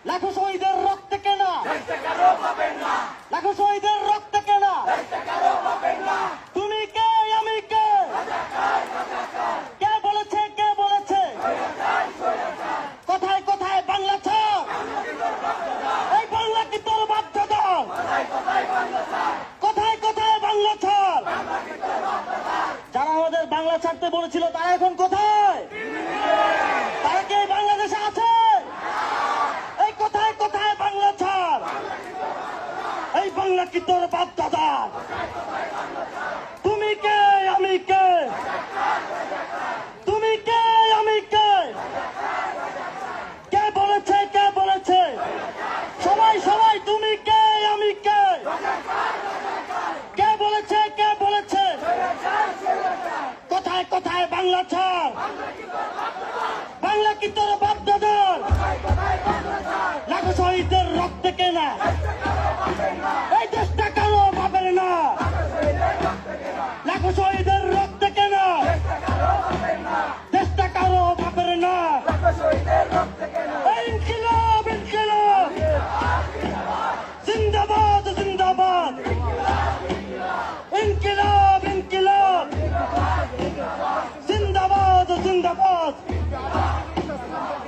লাখো শহীদের রক্তে কেনা, লাখো শহীদের রক্তে কেনা। তুমি কে আমি কে, কে বলেছে কে বলেছে, কোথায় কোথায় বাংলা ছাড়, এই বাংলা কি তোর বাধ্যতা, কোথায় কোথায় বাংলা ছাড়। যারা আমাদের বাংলা ছাড়তে বলেছিল তারা এখন কোথায়, তারা কি এই বাংলাদেশে আছে, এই কোথায় কোথায় বাংলা ছাড়, এই বাংলা কি তোর বাপ দাদা। তুমি কে আমি কে, তুমি কে আমি কে, কে বলেছে কে বলেছে, সবাই সবাই তুমি কে আমি কে, কে বলেছে কে বলেছে, কোথায় কোথায় বাংলা ছাড়।